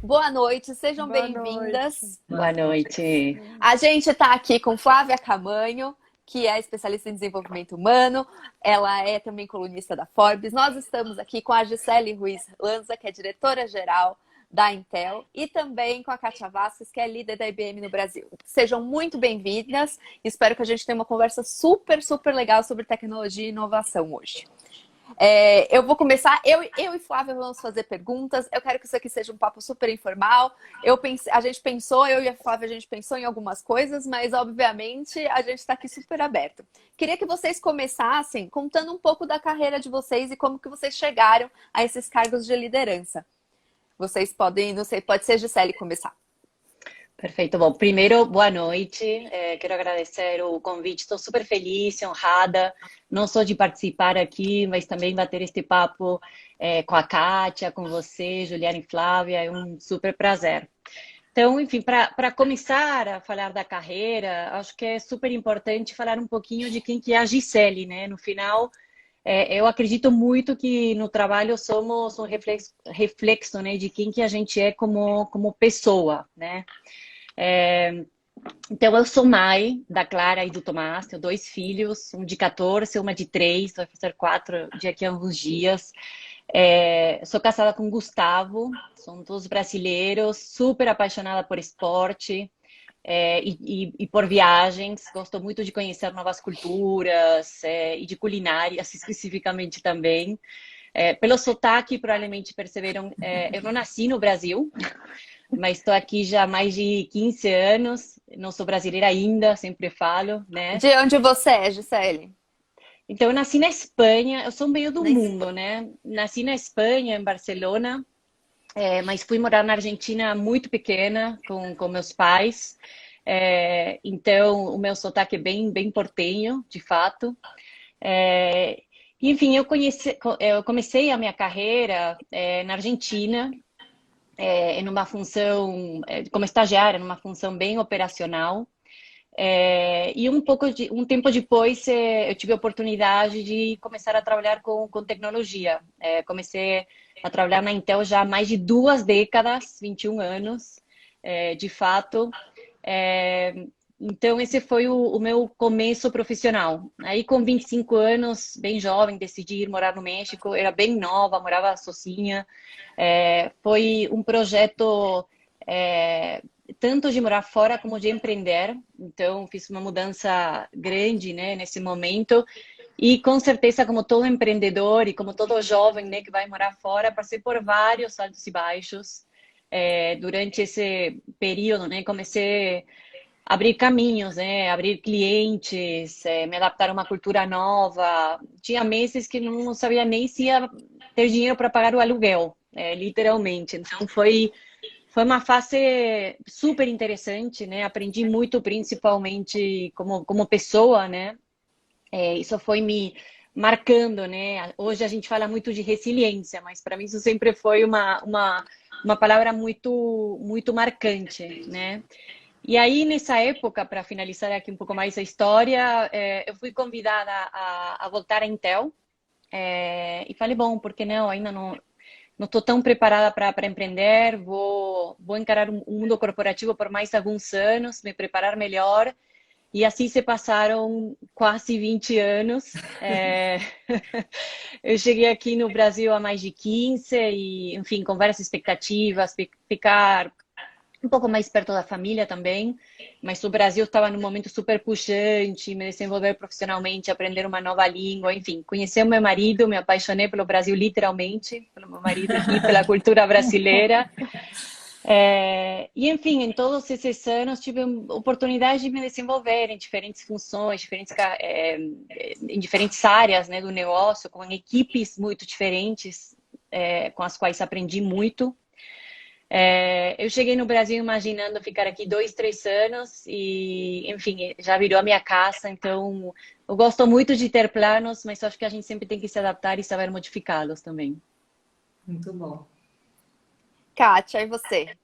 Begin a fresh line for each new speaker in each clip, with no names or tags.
Boa noite, sejam
Boa noite.
bem-vindas.
Boa noite.
A gente está aqui com Flávia Camanho, que é especialista em desenvolvimento humano. Ela é também colunista da Forbes. Nós estamos aqui com a Gisele Ruiz Lanza, que é diretora-geral da Intel, e também com a Kátia Vasquez, que é líder da IBM no Brasil. Sejam muito bem-vindas. Espero que a gente tenha uma conversa super, super legal sobre tecnologia e inovação hoje. Eu vou começar, eu e Flávia vamos fazer perguntas. Eu quero que isso aqui seja um papo super informal. A gente pensou, eu e a Flávia, a gente pensou em algumas coisas, mas obviamente a gente está aqui super aberto. Queria que vocês começassem contando um pouco da carreira de vocês e como que vocês chegaram a esses cargos de liderança. Vocês podem, não sei, pode ser Gisele começar.
Perfeito. Bom, primeiro, boa noite. Quero agradecer o convite. Estou super feliz, honrada, não só de participar aqui, mas também bater este papo com a Kátia, com você, Juliana e Flávia. É um super prazer. Então, enfim, para começar a falar da carreira, acho que é super importante falar um pouquinho de quem que é a Gisele, né? No final, eu acredito muito que no trabalho somos um reflexo, né, de quem que a gente é como pessoa, né? Então, eu sou mãe da Clara e do Tomás, tenho 2 filhos, um de 14, uma de 3, vai fazer 4 daqui a alguns dias. Sou casada com o Gustavo, somos todos brasileiros, super apaixonada por esporte e por viagens. Gosto muito de conhecer novas culturas e de culinárias especificamente também. Pelo sotaque, provavelmente perceberam, eu não nasci no Brasil, mas estou aqui já há mais de 15 anos. Não sou brasileira ainda, sempre falo, né?
De onde você é, Gisele?
Então, eu nasci na Espanha, eu sou meio do mundo, né? Nasci na Espanha, em Barcelona, mas fui morar na Argentina muito pequena, com meus pais. Então, o meu sotaque é bem portenho, de fato. Enfim, eu comecei a minha carreira na Argentina, em uma função, como estagiária, numa função bem operacional. E um tempo depois eu tive a oportunidade de começar a trabalhar com tecnologia. Comecei a trabalhar na Intel já há mais de 2 décadas, 21 anos, de fato. Então, esse foi o meu começo profissional. Aí, com 25 anos, bem jovem, decidi ir morar no México. Era bem nova, morava sozinha. Foi um projeto tanto de morar fora como de empreender. Então, fiz uma mudança grande, né, nesse momento. E, com certeza, como todo empreendedor e como todo jovem, né, que vai morar fora, passei por vários altos e baixos. Durante esse período, né, comecei abrir caminhos, né? Abrir clientes, me adaptar a uma cultura nova. Tinha meses que não sabia nem se ia ter dinheiro para pagar o aluguel, literalmente. Então foi uma fase super interessante, né? Aprendi muito, principalmente como pessoa, né? Isso foi me marcando, né? Hoje a gente fala muito de resiliência, mas para mim isso sempre foi uma palavra muito marcante, né? E aí, nessa época, para finalizar aqui um pouco mais a história, eu fui convidada a voltar à Intel. E falei, bom, por que não? Ainda não estou tão preparada para empreender. Vou encarar o mundo corporativo por mais alguns anos, me preparar melhor. E assim se passaram quase 20 anos. Eu cheguei aqui no Brasil há mais de 15 e, enfim, com várias expectativas, ficar um pouco mais perto da família também, mas o Brasil estava num momento super puxante, me desenvolver profissionalmente, aprender uma nova língua, enfim, conheci o meu marido, me apaixonei pelo Brasil literalmente, pelo meu marido aqui, pela cultura brasileira. E, enfim, em todos esses anos tive a oportunidade de me desenvolver em diferentes funções, em diferentes áreas, né, do negócio, com equipes muito diferentes, com as quais aprendi muito. Eu cheguei no Brasil imaginando ficar aqui 2, 3 anos e, enfim, já virou a minha casa. Então, eu gosto muito de ter planos, mas acho que a gente sempre tem que se adaptar e saber modificá-los também.
Muito bom.
Kátia, e você?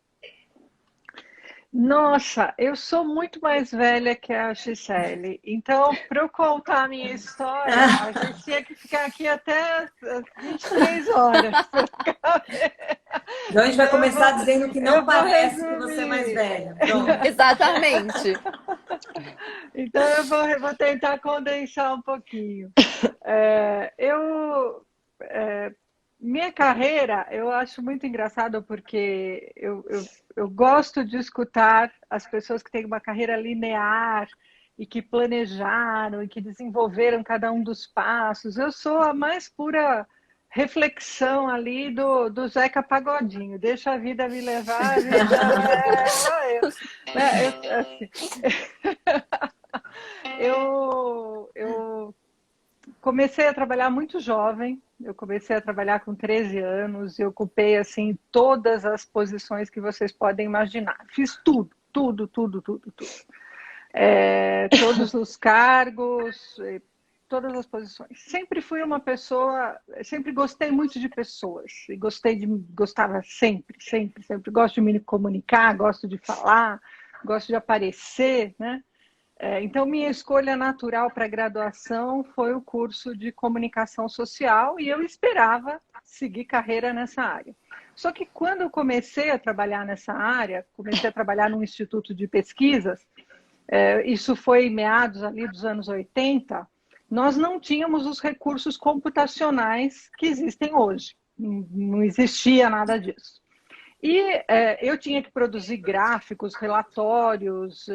Nossa, eu sou muito mais velha que a Gisele. Então, para eu contar a minha história, a gente tinha que ficar aqui até as 23 horas.
Então a gente vai começar dizendo que não parece que
resumir.
você é mais velha. Pronto.
Exatamente.
Então eu vou tentar condensar um pouquinho. Minha carreira, eu acho muito engraçado porque eu gosto de escutar as pessoas que têm uma carreira linear e que planejaram e que desenvolveram cada um dos passos. Eu sou a mais pura reflexão ali do Zeca Pagodinho. Deixa a vida me levar, a vida leva eu. Eu comecei a trabalhar muito jovem. Eu comecei a trabalhar com 13 anos e ocupei assim todas as posições que vocês podem imaginar. Fiz tudo. Todos os cargos, todas as posições. Sempre fui uma pessoa, sempre gostei muito de pessoas. E gostava sempre. Gosto de me comunicar, gosto de falar, gosto de aparecer, né? Então, minha escolha natural para a graduação foi o curso de comunicação social e eu esperava seguir carreira nessa área. Só que quando eu comecei a trabalhar nessa área, comecei a trabalhar num instituto de pesquisas, isso foi meados ali dos anos 80, nós não tínhamos os recursos computacionais que existem hoje. Não existia nada disso. E eu tinha que produzir gráficos, relatórios,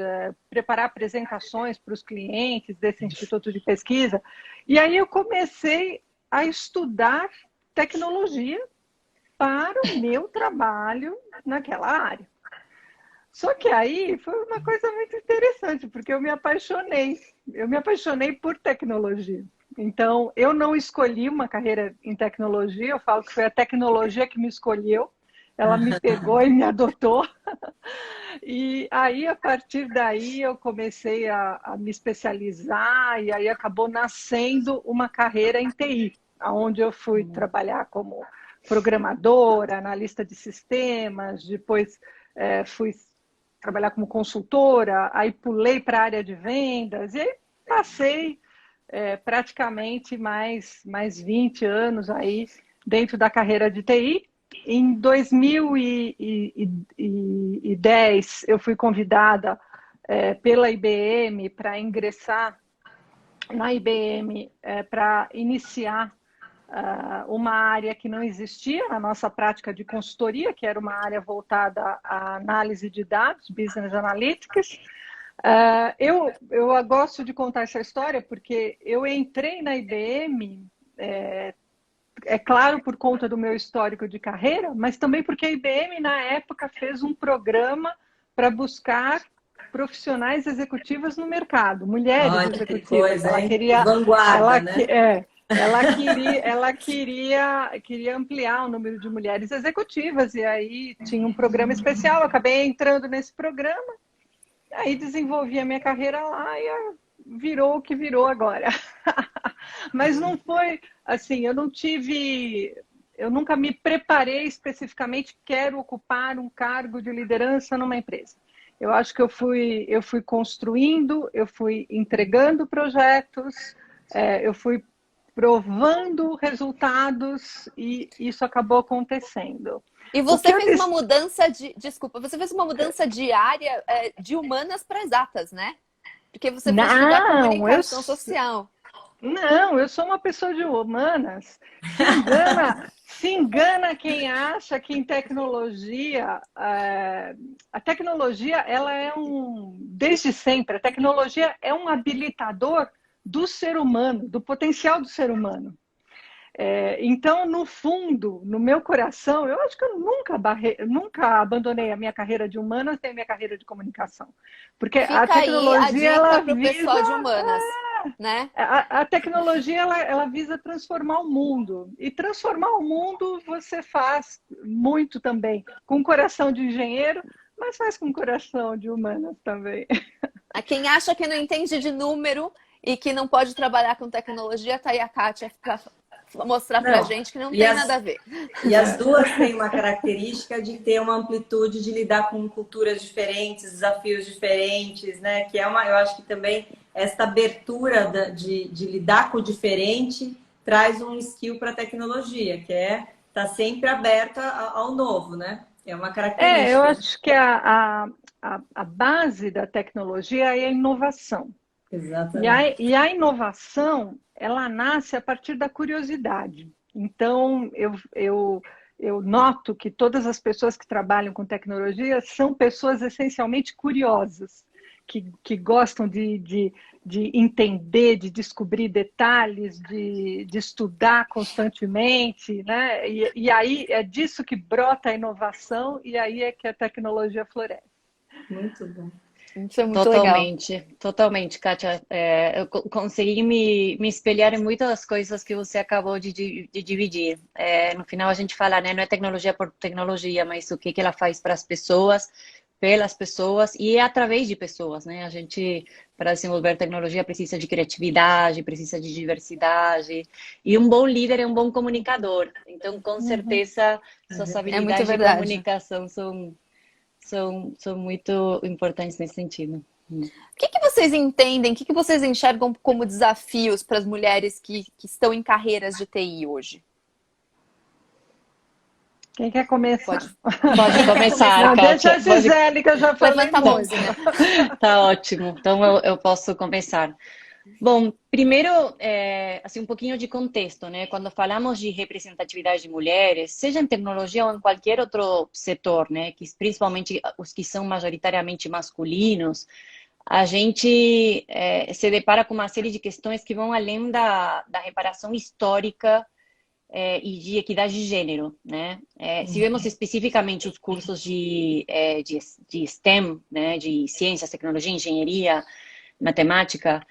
preparar apresentações para os clientes desse instituto de pesquisa. E aí eu comecei a estudar tecnologia para o meu trabalho naquela área. Só que aí foi uma coisa muito interessante, porque eu me apaixonei por tecnologia. Então, eu não escolhi uma carreira em tecnologia, eu falo que foi a tecnologia que me escolheu. Ela me pegou e me adotou. E aí, a partir daí, eu comecei a me especializar e aí acabou nascendo uma carreira em TI, onde eu fui trabalhar como programadora, analista de sistemas, depois fui trabalhar como consultora, aí pulei para a área de vendas e aí passei praticamente mais 20 anos aí dentro da carreira de TI. Em 2010, eu fui convidada pela IBM para ingressar na IBM para iniciar uma área que não existia na nossa prática de consultoria, que era uma área voltada à análise de dados, Business Analytics. Eu gosto de contar essa história porque eu entrei na IBM... É claro, por conta do meu histórico de carreira, mas também porque a IBM, na época, fez um programa para buscar profissionais executivas no mercado, mulheres executivas.
Que coisa,
ela queria,
vanguarda, né?
Ela queria ampliar o número de mulheres executivas, e aí tinha um programa especial, eu acabei entrando nesse programa, aí desenvolvi a minha carreira lá e virou o que virou agora. Mas não foi assim, eu nunca me preparei especificamente, quero ocupar um cargo de liderança numa empresa. Eu acho que eu fui construindo, eu fui entregando projetos, eu fui provando resultados e isso acabou acontecendo.
E você fez uma mudança você fez uma mudança de área de humanas para exatas, né? Porque você foi estudar comunicação social.
Não, eu sou uma pessoa de humanas. Se engana quem acha que em tecnologia, a tecnologia, ela desde sempre, a tecnologia é um habilitador do ser humano, do potencial do ser humano. Então, no fundo, no meu coração, eu acho que eu nunca abandonei a minha carreira de humanas nem a minha carreira de comunicação. Porque a tecnologia, ela visa...
pessoal de humanas, né?
A tecnologia, ela visa transformar o mundo. E transformar o mundo você faz muito também. Com coração de engenheiro, mas faz com coração de humanas também.
A quem acha que não entende de número e que não pode trabalhar com tecnologia, tá aí a Kátia para mostrar pra gente que não tem nada a ver.
E as duas têm uma característica de ter uma amplitude de lidar com culturas diferentes, desafios diferentes, né? Que eu acho que também essa abertura de lidar com o diferente traz um skill para a tecnologia, que é tá sempre aberta ao novo, né? É uma
Eu
característica.
acho que a base da tecnologia é a inovação.
Exatamente.
E a inovação, ela nasce a partir da curiosidade. Então, eu noto que todas as pessoas que trabalham com tecnologia são pessoas essencialmente curiosas, que gostam de entender, de descobrir detalhes, de estudar constantemente, né? E aí é disso que brota a inovação e aí é que a tecnologia floresce.
Muito bom.
Isso é muito legal.
Totalmente, totalmente, Kátia. Eu consegui me espelhar em muitas das coisas que você acabou de dividir. No final a gente fala, né, não é tecnologia por tecnologia, mas o que ela faz para as pessoas, pelas pessoas e é através de pessoas, né? A gente, para desenvolver tecnologia, precisa de criatividade, precisa de diversidade. E um bom líder é um bom comunicador. Então, com certeza, suas
É muito
habilidades de
verdade.
comunicação são muito importantes nesse sentido.
O que vocês entendem, o que vocês enxergam como desafios para as mulheres que estão em carreiras de TI hoje?
Quem quer começar?
Pode começar,
Não, deixa
Kátia.
a Gisele, que eu já falei
Levanta a
muito.
mãozinha.
Tá ótimo. Então eu posso começar. Bom, primeiro, assim, um pouquinho de contexto, né? Quando falamos de representatividade de mulheres, seja em tecnologia ou em qualquer outro setor, né? Que principalmente os que são majoritariamente masculinos, a gente se depara com uma série de questões que vão além da reparação histórica e de equidade de gênero, né? Se vemos especificamente os cursos de STEM, né? De ciências, tecnologia, engenharia, matemática,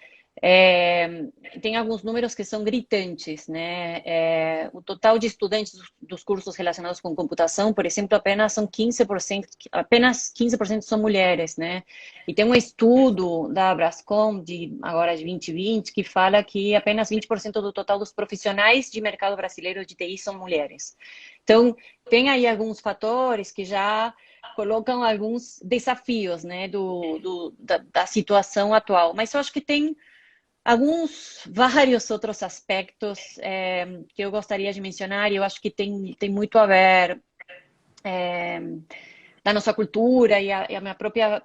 tem alguns números que são gritantes, né? O total de estudantes dos cursos relacionados com computação, por exemplo, apenas 15% são mulheres, né? E tem um estudo da Brascom, agora de 2020, que fala que apenas 20% do total dos profissionais de mercado brasileiro de TI são mulheres. Então, tem aí alguns fatores que já colocam alguns desafios, né, da situação atual. Mas eu acho que tem vários outros aspectos que eu gostaria de mencionar e eu acho que tem muito a ver da nossa cultura e a minha própria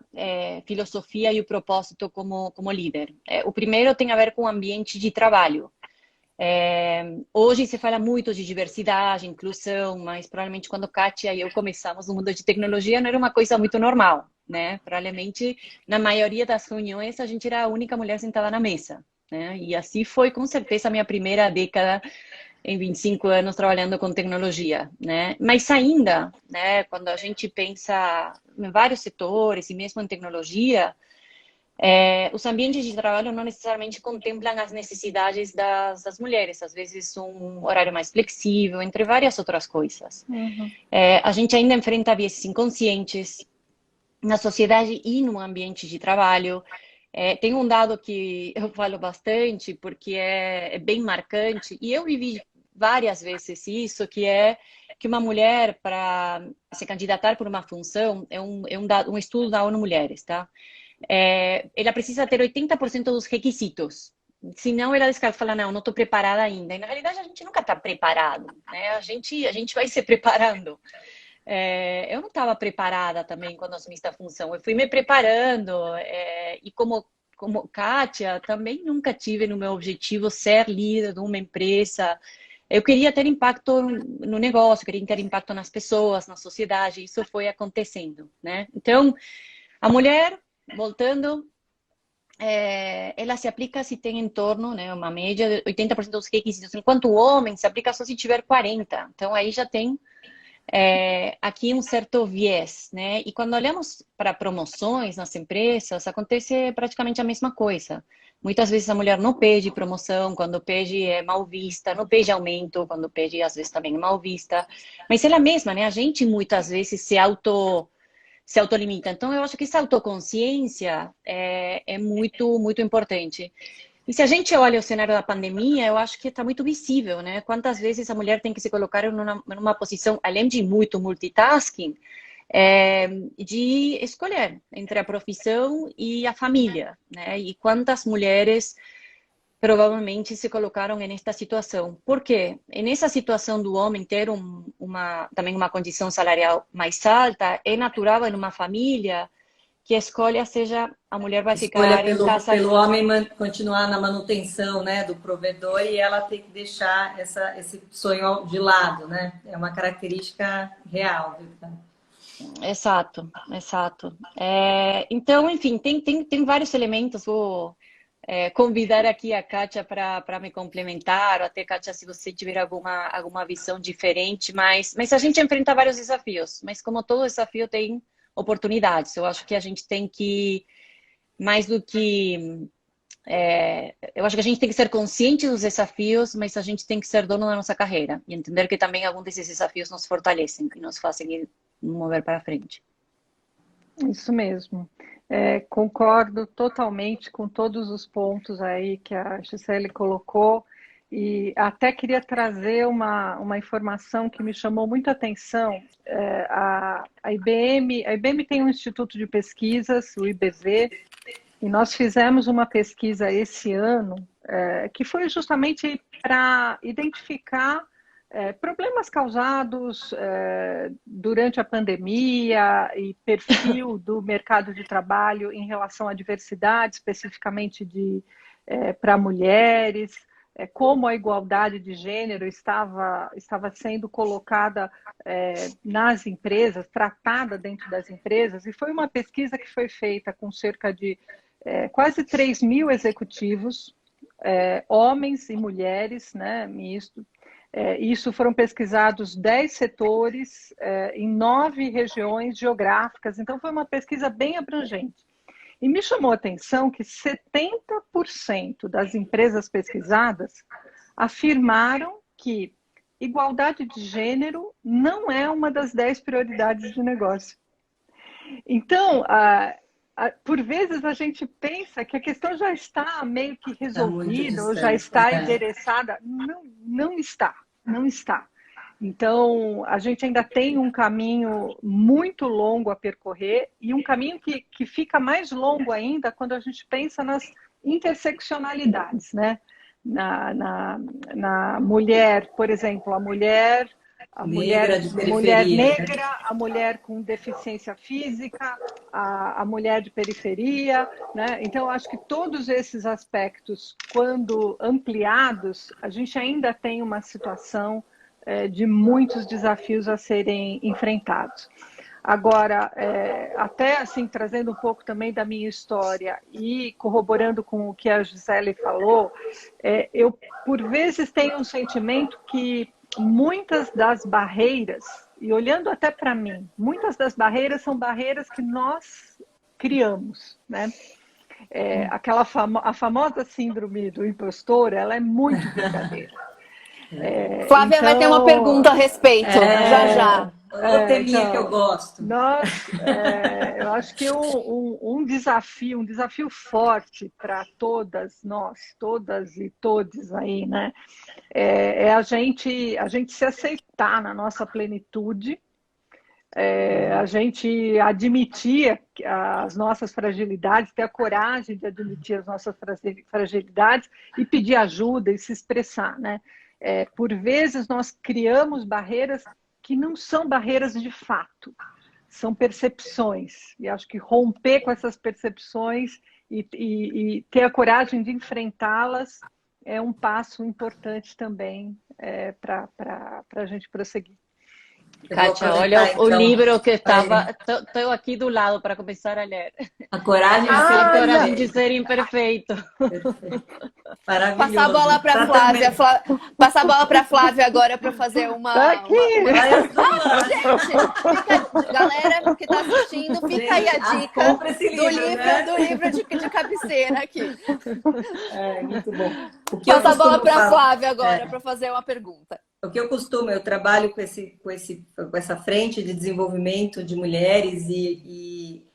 filosofia e o propósito como líder. O primeiro tem a ver com o ambiente de trabalho. Hoje se fala muito de diversidade, inclusão, mas provavelmente quando Kátia e eu começamos no mundo de tecnologia não era uma coisa muito normal, né? Provavelmente na maioria das reuniões a gente era a única mulher sentada na mesa, né? E assim foi com certeza a minha primeira década em 25 anos trabalhando com tecnologia, né? Mas ainda, né, quando a gente pensa em vários setores e mesmo em tecnologia, os ambientes de trabalho não necessariamente contemplam as necessidades das mulheres. Às vezes, um horário mais flexível, entre várias outras coisas. A gente ainda enfrenta vieses inconscientes na sociedade e no ambiente de trabalho. Tem um dado que eu falo bastante, porque é bem marcante, e eu vivi várias vezes isso, que é que uma mulher, para se candidatar por uma função, um estudo da ONU Mulheres, tá? Ela precisa ter 80% dos requisitos. Senão ela fala, não estou preparada ainda. E na realidade a gente nunca está preparado, né? A gente vai se preparando. Eu não estava preparada também quando assumi esta função. Eu fui me preparando e como Kátia, também nunca tive no meu objetivo ser líder de uma empresa. Eu queria ter impacto no negócio, queria ter impacto nas pessoas, na sociedade. Isso foi acontecendo, né? Então, a mulher voltando, ela se aplica se tem em torno, né, uma média de 80% dos requisitos, enquanto o homem se aplica só se tiver 40%. Então, aí já tem aqui um certo viés, né? E quando olhamos para promoções nas empresas, acontece praticamente a mesma coisa. Muitas vezes a mulher não pede promoção, quando pede é mal vista, não pede aumento, quando pede às vezes também é mal vista. Mas ela mesma, né? A gente muitas vezes se autolimita. Então, eu acho que essa autoconsciência é muito, muito importante. E se a gente olha o cenário da pandemia, eu acho que está muito visível, né? Quantas vezes a mulher tem que se colocar numa posição, além de muito multitasking, de escolher entre a profissão e a família, né? E quantas mulheres provavelmente se colocaram nesta situação. Por quê? Nessa situação do homem ter também uma condição salarial mais alta, é natural em uma família que a escolha seja a mulher vai ficar em casa.
Pelo homem continuar na manutenção, né, do provedor e ela ter que deixar esse sonho de lado, né? É uma característica real, viu?
Exato, exato. Então, enfim, tem vários elementos. Vou convidar aqui a Kátia para me complementar, ou até, Kátia, se você tiver alguma visão diferente, mas a gente enfrenta vários desafios, mas como todo desafio tem oportunidades. Eu acho que a gente tem que, mais do que... eu acho que a gente tem que ser consciente dos desafios, mas a gente tem que ser dono da nossa carreira e entender que também alguns desses desafios nos fortalecem e nos fazem mover para frente.
Isso mesmo. Concordo totalmente com todos os pontos aí que a Gisele colocou e até queria trazer uma informação que me chamou muita atenção. A IBM tem um instituto de pesquisas, o IBZ, e nós fizemos uma pesquisa esse ano que foi justamente para identificar problemas causados durante a pandemia e perfil do mercado de trabalho em relação à diversidade, especificamente para mulheres, como a igualdade de gênero estava sendo colocada nas empresas, tratada dentro das empresas, e foi uma pesquisa que foi feita com cerca de quase 3.000 executivos, homens e mulheres, né, misto. Isso foram pesquisados 10 setores em 9 regiões geográficas, então foi uma pesquisa bem abrangente. E me chamou a atenção que 70% das empresas pesquisadas afirmaram que igualdade de gênero não é uma das 10 prioridades de negócio. Então, por vezes a gente pensa que a questão já está meio que resolvida, ou já está endereçada. Não está, não está. Então, a gente ainda tem um caminho muito longo a percorrer e um caminho que fica mais longo ainda quando a gente pensa nas interseccionalidades, né? Na mulher, por exemplo, a mulher negra, a mulher com deficiência física, a mulher de periferia, né? Então, eu acho que todos esses aspectos, quando ampliados, a gente ainda tem uma situação de muitos desafios a serem enfrentados. Agora, até assim, trazendo um pouco também da minha história e corroborando com o que a Gisele falou, eu, por vezes, tenho um sentimento que muitas das barreiras, e olhando até para mim, muitas das barreiras são barreiras que nós criamos, né? A famosa síndrome do impostor, ela é muito verdadeira.
Flávia
então,
vai ter uma pergunta a respeito, já.
O teminha que eu gosto.
Eu acho que um desafio forte para todas nós, todas e todes aí, né? A gente se aceitar na nossa plenitude, a gente admitir as nossas fragilidades, ter a coragem de admitir as nossas fragilidades e pedir ajuda e se expressar, né? Por vezes nós criamos barreiras que não são barreiras de fato, são percepções. E acho que romper com essas percepções e ter a coragem de enfrentá-las é um passo importante também para a gente prosseguir.
Kátia, olha então, o livro que estava... Estou aqui do lado para começar a ler.
A Coragem
de Ser Imperfeito.
Maravilhoso.
Passar a bola para Flávia. Passar a bola para Flávia agora para fazer uma... Gente, galera que está assistindo, fica aí a dica do livro de cabeceira aqui.
Muito bom.
Passa a bola para a Flávia agora para fazer uma pergunta.
O que eu trabalho com essa frente de desenvolvimento de mulheres e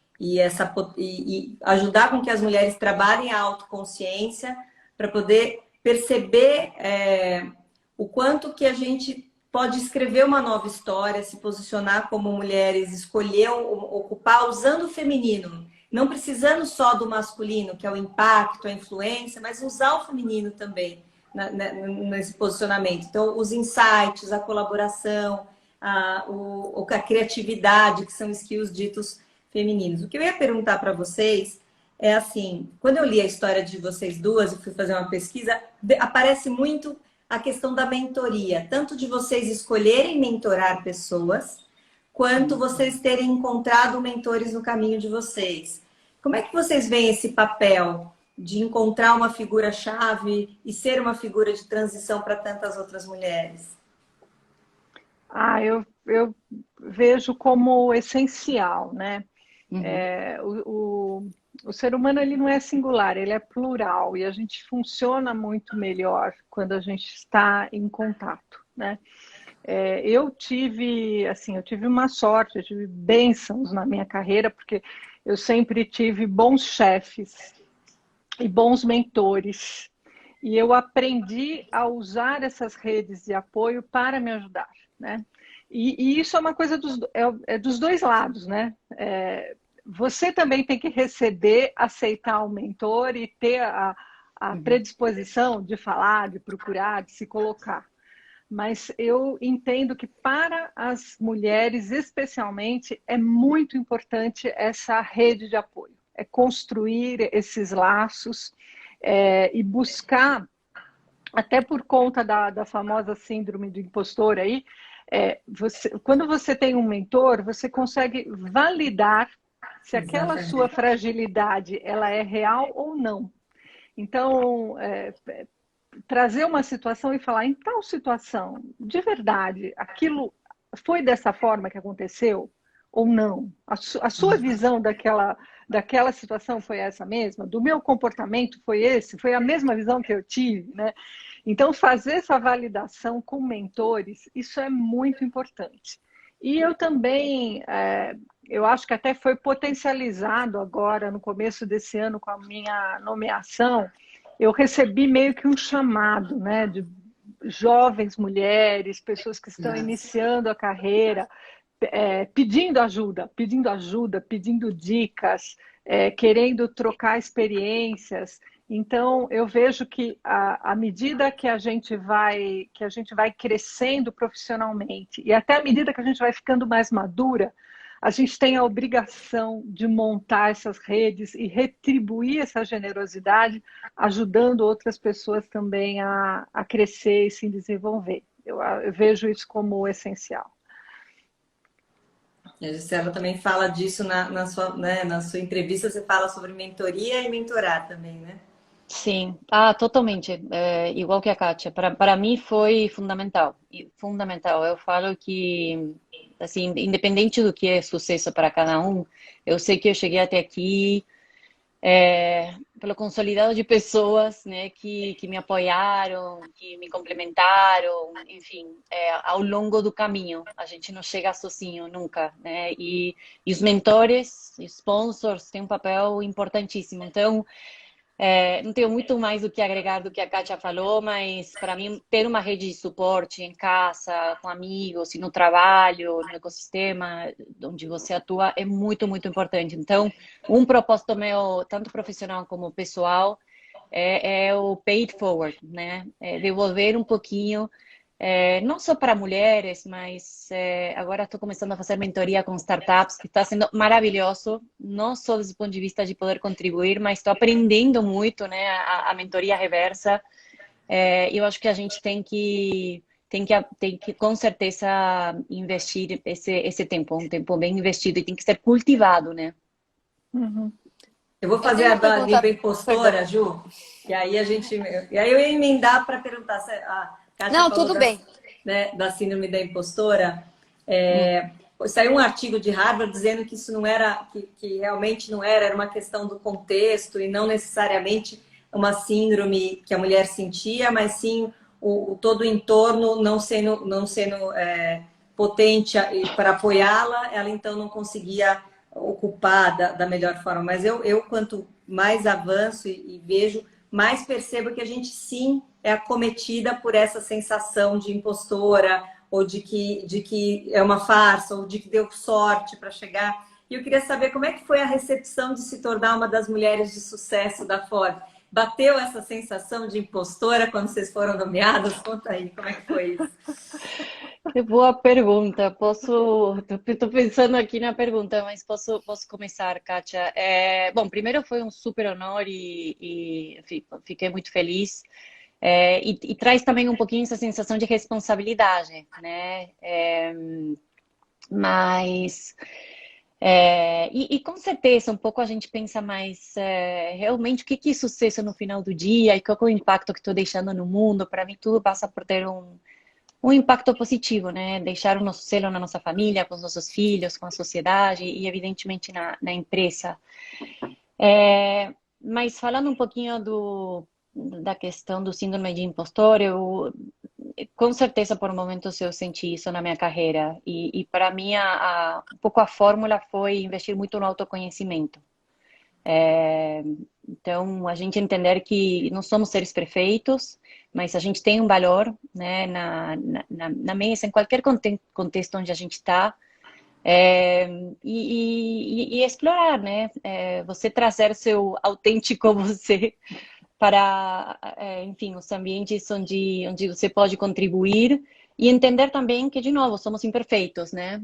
ajudar com que as mulheres trabalhem a autoconsciência para poder perceber o quanto que a gente pode escrever uma nova história, se posicionar como mulheres, escolher ocupar usando o feminino. não precisando só do masculino, que é o impacto, a influência, mas usar o feminino também nesse posicionamento. Então, os insights, a colaboração, a criatividade, que são skills ditos femininos. O que eu ia perguntar para vocês é assim, quando eu li a história de vocês duas e fui fazer uma pesquisa, aparece muito a questão da mentoria, tanto de vocês escolherem mentorar pessoas, quanto vocês terem encontrado mentores no caminho de vocês. Como é que vocês veem esse papel de encontrar uma figura-chave e ser uma figura de transição para tantas outras mulheres?
Eu vejo como essencial, né? O ser humano, ele não é singular, ele é plural, e a gente funciona muito melhor quando a gente está em contato, né? Eu tive uma sorte, eu tive bênçãos na minha carreira, porque eu sempre tive bons chefes e bons mentores, e eu aprendi a usar essas redes de apoio para me ajudar, né? E isso é uma coisa dos dois lados, né? Você também tem que receber, aceitar o mentor e ter a predisposição de falar, de procurar, de se colocar. Mas eu entendo que para as mulheres, especialmente, é muito importante essa rede de apoio. É construir esses laços e buscar, até por conta da famosa síndrome do impostor aí, quando você tem um mentor, você consegue validar se aquela sua fragilidade ela é real ou não. Então, trazer uma situação e falar, em tal situação, de verdade, aquilo foi dessa forma que aconteceu ou não? A sua visão daquela situação foi essa mesma? Do meu comportamento foi esse? Foi a mesma visão que eu tive, né? Então, fazer essa validação com mentores, isso é muito importante. E eu também, eu acho que até foi potencializado agora, no começo desse ano, com a minha nomeação, eu recebi meio que um chamado, né, de jovens mulheres, pessoas que estão iniciando a carreira, pedindo ajuda, pedindo dicas, querendo trocar experiências. Então, eu vejo que à medida que a gente vai crescendo profissionalmente e até à medida que a gente vai ficando mais madura, a gente tem a obrigação de montar essas redes e retribuir essa generosidade, ajudando outras pessoas também a crescer e se desenvolver. Eu vejo isso como essencial.
A Gisela também fala disso na sua entrevista, você fala sobre mentoria e mentorar também, né?
Sim, totalmente. Igual que a Kátia. Para mim foi fundamental. Fundamental. Eu falo que, assim, independente do que é sucesso para cada um, eu sei que eu cheguei até aqui pelo consolidado de pessoas, né, que me apoiaram, que me complementaram, enfim, ao longo do caminho. A gente não chega sozinho nunca, né? E os mentores, sponsors, têm um papel importantíssimo. Então, não tenho muito mais o que agregar do que a Kátia falou, mas para mim ter uma rede de suporte em casa, com amigos e no trabalho, no ecossistema onde você atua é muito, muito importante. Então, um propósito meu, tanto profissional como pessoal, é o pay it forward, né? Devolver um pouquinho, não só para mulheres, mas agora estou começando a fazer mentoria com startups, que está sendo maravilhoso, não só desde o ponto de vista de poder contribuir, mas estou aprendendo muito, né, a mentoria reversa. Eu acho que a gente tem que com certeza investir esse tempo, um tempo bem investido, e tem que ser cultivado, né?
Uhum.
Eu vou fazer a língua impostora, Ju, e aí eu ia emendar para perguntar se Kátia
não, tudo bem.
Né, da síndrome da impostora. Saiu um artigo de Harvard dizendo que isso não era, que realmente não era uma questão do contexto e não necessariamente uma síndrome que a mulher sentia, mas sim todo o entorno não sendo potente para apoiá-la, ela então não conseguia ocupar da melhor forma. Mas eu quanto mais avanço e vejo, mais percebo que a gente sim é acometida por essa sensação de impostora, ou de que é uma farsa, ou de que deu sorte para chegar. E eu queria saber como é que foi a recepção de se tornar uma das mulheres de sucesso da Ford. Bateu essa sensação de impostora quando vocês foram nomeadas? Conta aí, como é que foi isso?
Que boa pergunta. Estou pensando aqui na pergunta, mas posso começar, Kátia. Bom, primeiro foi um super honor e fiquei muito feliz. E traz também um pouquinho essa sensação de responsabilidade, né? Mas com certeza um pouco a gente pensa mais realmente o que é sucesso no final do dia e qual é o impacto que estou deixando no mundo. Para mim tudo passa por ter um impacto positivo, né? Deixar o nosso selo na nossa família, com os nossos filhos, com a sociedade e evidentemente na empresa. Mas falando um pouquinho da questão do síndrome de impostor, com certeza por momentos eu senti isso na minha carreira e para mim um pouco a fórmula foi investir muito no autoconhecimento. Então a gente entender que não somos seres perfeitos, mas a gente tem um valor, né, na mesa, em qualquer contexto onde a gente está. E explorar, né? Você trazer seu autêntico você para, enfim, os ambientes onde você pode contribuir e entender também que, de novo, somos imperfeitos, né?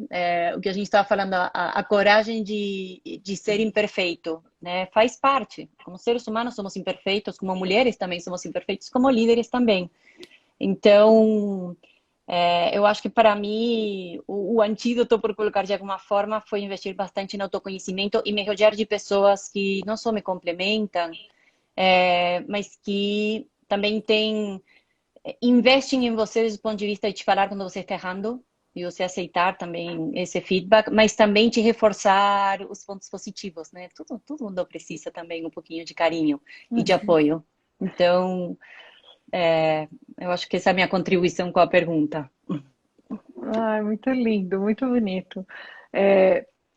O que a gente estava falando, a coragem de ser imperfeito, né? Faz parte. Como seres humanos somos imperfeitos, como mulheres também somos imperfeitos, como líderes também. Então, eu acho que para mim o antídoto, por colocar de alguma forma, foi investir bastante em autoconhecimento e me rodear de pessoas que não só me complementam, mas que também investem em você desde o ponto de vista de te falar quando você está errando e você aceitar também esse feedback, mas também te reforçar os pontos positivos, né? Todo mundo precisa também um pouquinho de carinho e de apoio. Então, eu acho que essa é a minha contribuição com a pergunta.
Ai, muito lindo, muito bonito.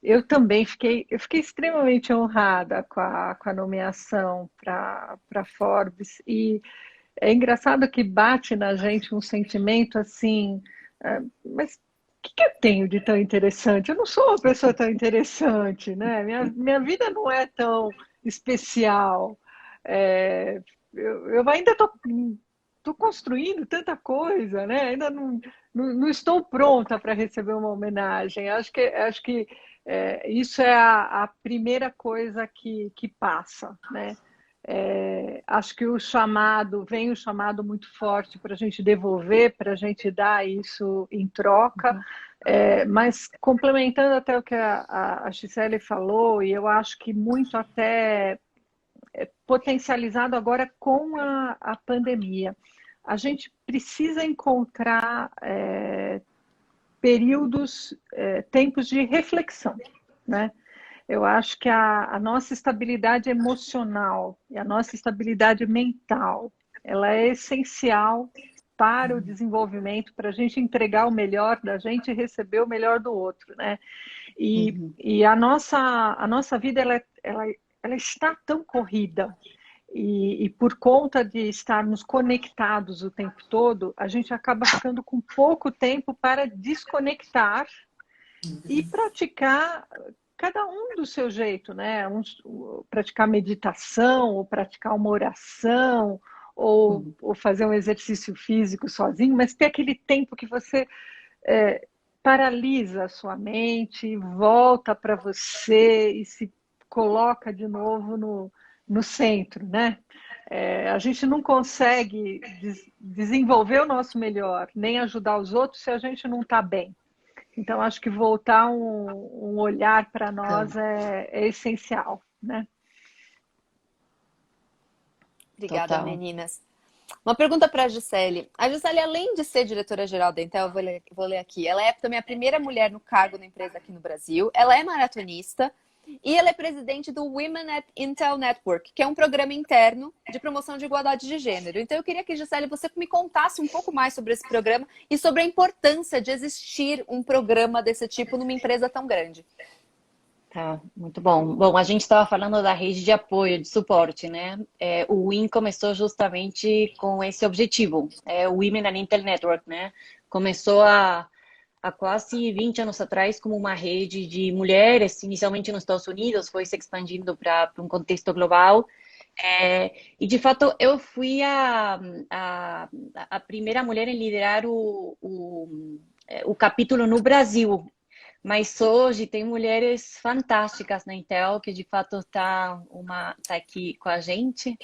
Eu também eu fiquei extremamente honrada com a nomeação para Forbes e é engraçado que bate na gente um sentimento assim, mas o que eu tenho de tão interessante? Eu não sou uma pessoa tão interessante, né? Minha vida não é tão especial. Eu ainda estou construindo tanta coisa, né? Ainda não estou pronta para receber uma homenagem. Acho que isso é a primeira coisa que passa, né? Acho que vem o chamado muito forte para a gente devolver, para a gente dar isso em troca. Mas complementando até o que a Gisele falou, e eu acho que muito até potencializado agora com a pandemia. A gente precisa encontrar períodos, tempos de reflexão, né? Eu acho que a nossa estabilidade emocional e a nossa estabilidade mental, ela é essencial para o desenvolvimento, para a gente entregar o melhor da gente e receber o melhor do outro, né? E a nossa vida, ela está tão corrida e por conta de estarmos conectados o tempo todo, a gente acaba ficando com pouco tempo para desconectar e praticar cada um do seu jeito, né? Praticar meditação, ou praticar uma oração, ou fazer um exercício físico sozinho, mas ter aquele tempo que você paralisa a sua mente, volta para você e se coloca de novo no centro, né? A gente não consegue desenvolver o nosso melhor, nem ajudar os outros se a gente não está bem. Então, acho que voltar um olhar para nós é essencial, né?
Obrigada,
Total.
meninas. Uma pergunta para a Gisele. A Gisele, além de ser diretora-geral da Intel, eu vou ler aqui, ela é também a primeira mulher no cargo da empresa aqui no Brasil, ela é maratonista e ela é presidente do Women at Intel Network, que é um programa interno de promoção de igualdade de gênero. Então, eu queria que, Gisele, você me contasse um pouco mais sobre esse programa e sobre a importância de existir um programa desse tipo numa empresa tão grande.
Tá, muito bom. Bom, a gente estava falando da rede de apoio, de suporte, né? O WIN começou justamente com esse objetivo, o Women and Intel Network, né? Começou a há quase 20 anos atrás como uma rede de mulheres, inicialmente nos Estados Unidos, foi se expandindo para um contexto global. E, de fato, eu fui a primeira mulher em liderar o capítulo no Brasil. Mas hoje tem mulheres fantásticas na Intel, que de fato tá aqui com a gente.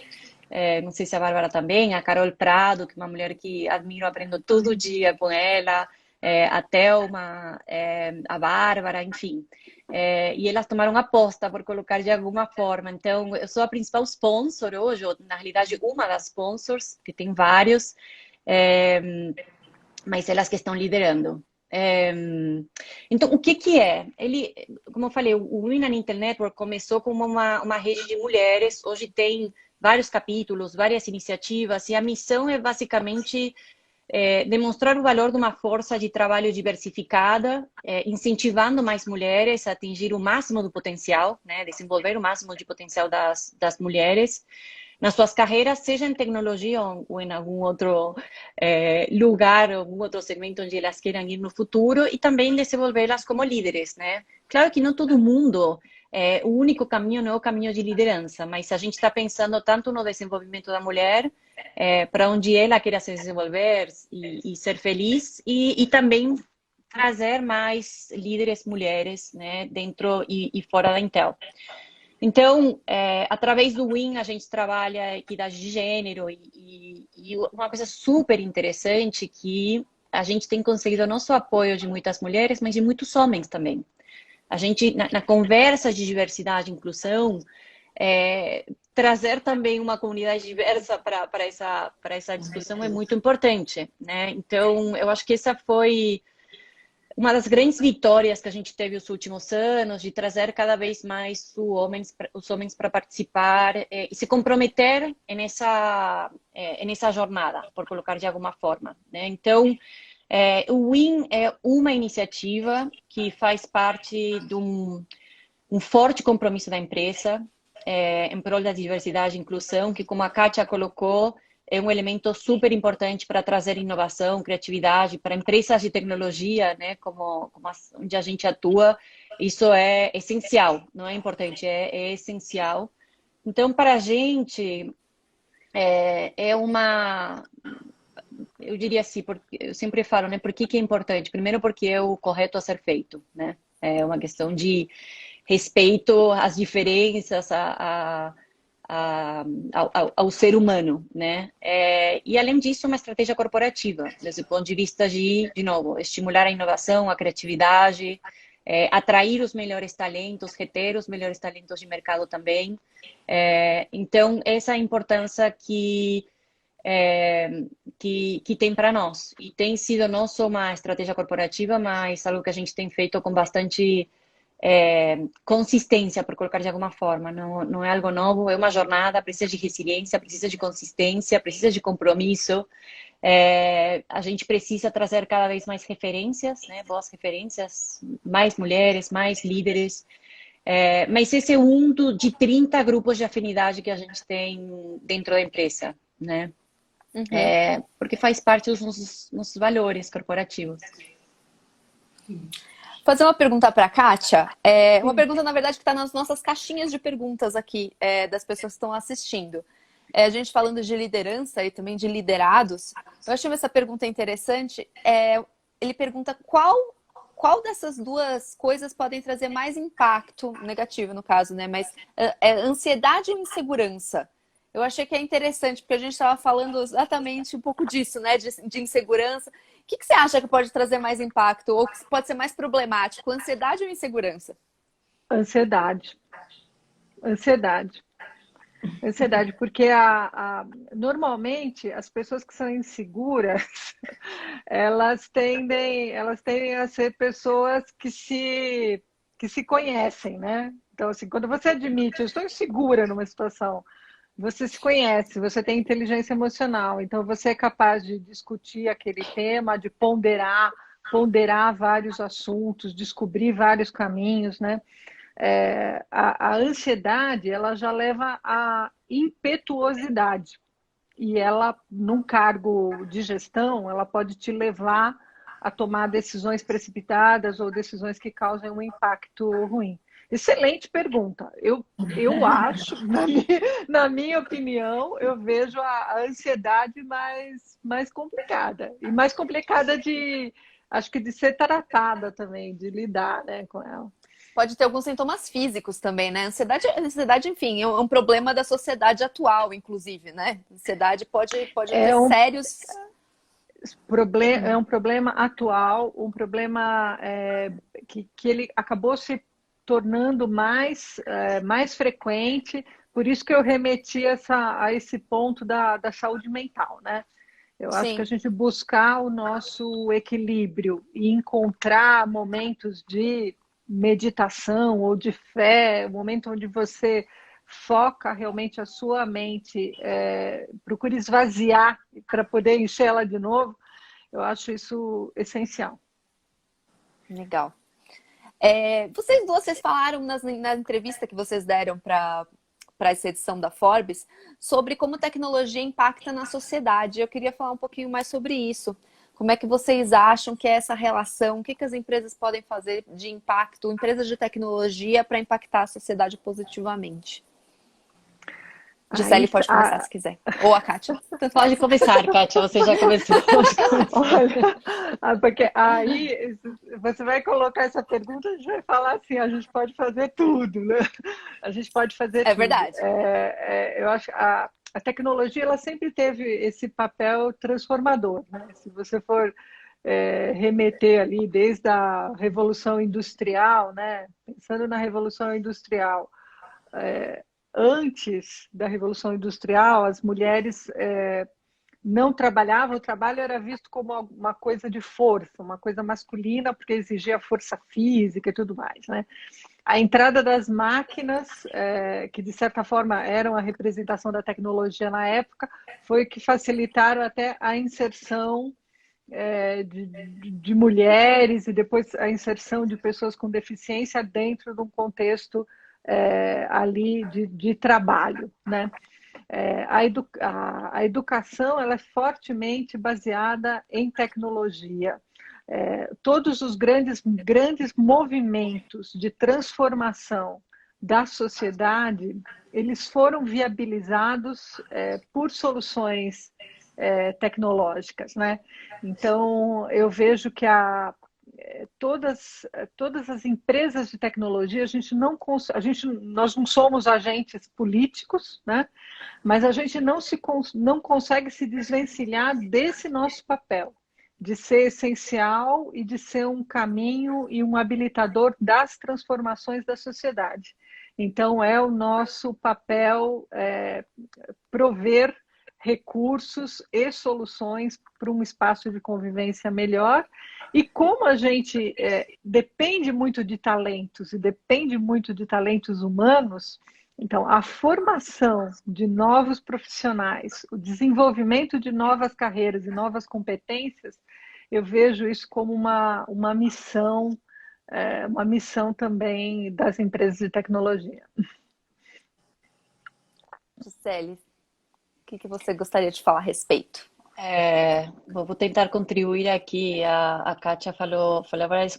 Não sei se a Bárbara também, a Carol Prado, que é uma mulher que admiro, aprendo todo dia com ela, a Thelma, a Bárbara, enfim. E elas tomaram aposta por colocar de alguma forma. Então, eu sou a principal sponsor hoje, ou na realidade uma das sponsors, que tem vários, mas elas que estão liderando. Então, o que é? Como eu falei, o Women and Intel Network começou como uma rede de mulheres, hoje tem vários capítulos, várias iniciativas, e a missão é basicamente demonstrar o valor de uma força de trabalho diversificada, incentivando mais mulheres a atingir o máximo do potencial, né, desenvolver o máximo de potencial das mulheres nas suas carreiras, seja em tecnologia ou em algum outro lugar, algum outro segmento onde elas queiram ir no futuro, e também desenvolvê-las como líderes, né? Claro que não todo mundo, o único caminho não é o caminho de liderança, mas a gente está pensando tanto no desenvolvimento da mulher, para onde ela queira se desenvolver e ser feliz, e também trazer mais líderes mulheres, né, dentro e fora da Intel. Então, através do WIN, a gente trabalha equidade de gênero e uma coisa super interessante que a gente tem conseguido não só apoio de muitas mulheres, mas de muitos homens também. A gente, na conversa de diversidade e inclusão, trazer também uma comunidade diversa para essa discussão é muito importante, né? Então, eu acho que essa foi uma das grandes vitórias que a gente teve nos últimos anos, de trazer cada vez mais os homens para participar e se comprometer nessa jornada, por colocar de alguma forma, né? Então, o WIN é uma iniciativa que faz parte de um forte compromisso da empresa em prol da diversidade e inclusão, que, como a Kátia colocou, é um elemento super importante para trazer inovação, criatividade para empresas de tecnologia, né, onde a gente atua. Isso é essencial, não é importante, é essencial. Então, para a gente, eu diria assim, porque eu sempre falo, né, por que é importante? Primeiro, porque é o correto a ser feito, né? É uma questão de respeito às diferenças, ao ser humano, né? E além disso, uma estratégia corporativa, desde o ponto de vista de novo, estimular a inovação, a criatividade, atrair os melhores talentos, reter os melhores talentos de mercado também. Então, essa é a importância que tem para nós. E tem sido não só uma estratégia corporativa, mas algo que a gente tem feito com bastante consistência, por colocar de alguma forma. Não é algo novo, é uma jornada, precisa de resiliência, precisa de consistência, precisa de compromisso. A gente precisa trazer cada vez mais referências, né? Boas referências, mais mulheres, mais líderes. Mas esse é de 30 grupos de afinidade que a gente tem dentro da empresa, né? Uhum. Porque faz parte dos nossos valores corporativos.
Fazer uma pergunta para a Kátia. Uma pergunta, na verdade, que está nas nossas caixinhas de perguntas aqui, das pessoas que estão assistindo. A gente falando de liderança e também de liderados. Eu achei essa pergunta interessante. Ele pergunta qual dessas duas coisas podem trazer mais impacto negativo, no caso, né? Mas ansiedade ou insegurança? Eu achei que é interessante, porque a gente estava falando exatamente um pouco disso, né? De insegurança. O que você acha que pode trazer mais impacto ou que pode ser mais problemático? Ansiedade ou insegurança?
Ansiedade. Ansiedade. Ansiedade, porque normalmente as pessoas que são inseguras, elas tendem a ser pessoas que se conhecem, né? Então, assim, quando você admite, eu estou insegura numa situação, você se conhece, você tem inteligência emocional, então você é capaz de discutir aquele tema, de ponderar vários assuntos, descobrir vários caminhos, né? A ansiedade, ela já leva à impetuosidade. E ela, num cargo de gestão, ela pode te levar a tomar decisões precipitadas ou decisões que causem um impacto ruim? Excelente pergunta. Eu acho, na minha opinião, eu vejo a ansiedade mais complicada. E mais complicada acho que de ser tratada também, de lidar, né, com ela.
Pode ter alguns sintomas físicos também, né? Ansiedade, enfim, é um problema da sociedade atual, inclusive, né? Ansiedade pode ter sérios...
É um problema atual, um problema que ele acabou se tornando mais frequente, por isso que eu remeti a esse ponto da saúde mental, né? Eu acho que a gente buscar o nosso equilíbrio e encontrar momentos de meditação ou de fé, um momento onde você foca realmente a sua mente, procura esvaziar para poder encher ela de novo, eu acho isso essencial.
Legal. Vocês falaram na entrevista que vocês deram para essa edição da Forbes sobre como tecnologia impacta na sociedade. Eu queria falar um pouquinho mais sobre isso. Como é que vocês acham que é essa relação? O que as empresas podem fazer de impacto, empresas de tecnologia, para impactar a sociedade positivamente? Gisele pode começar se quiser. Ou a Kátia.
Pode começar, Kátia, você já começou.
Olha, porque aí você vai colocar essa pergunta, a gente vai falar assim, a gente pode fazer tudo, né? A gente pode fazer tudo.
É verdade.
Eu acho que a tecnologia ela sempre teve esse papel transformador, né? Se você for remeter ali desde a Revolução Industrial, né? Pensando na Revolução Industrial, antes da Revolução Industrial, as mulheres não trabalhavam, o trabalho era visto como uma coisa de força, uma coisa masculina, porque exigia força física e tudo mais, né? A entrada das máquinas, que de certa forma eram a representação da tecnologia na época, foi que facilitaram até a inserção de mulheres e depois a inserção de pessoas com deficiência dentro de um contexto ali de trabalho, né? A educação ela é fortemente baseada em tecnologia. Todos os grandes movimentos de transformação da sociedade, eles foram viabilizados por soluções tecnológicas, né? Então, eu vejo que todas as empresas de tecnologia, nós não somos agentes políticos, né? Mas a gente não consegue se desvencilhar desse nosso papel, de ser essencial e de ser um caminho e um habilitador das transformações da sociedade. Então, é o nosso papel prover recursos e soluções para um espaço de convivência melhor. E como a gente depende muito de talentos e depende muito de talentos humanos, então a formação de novos profissionais, o desenvolvimento de novas carreiras e novas competências, eu vejo isso como uma missão também das empresas de tecnologia.
Gisele, o que você gostaria de falar a respeito?
Vou tentar contribuir aqui. A Kátia falou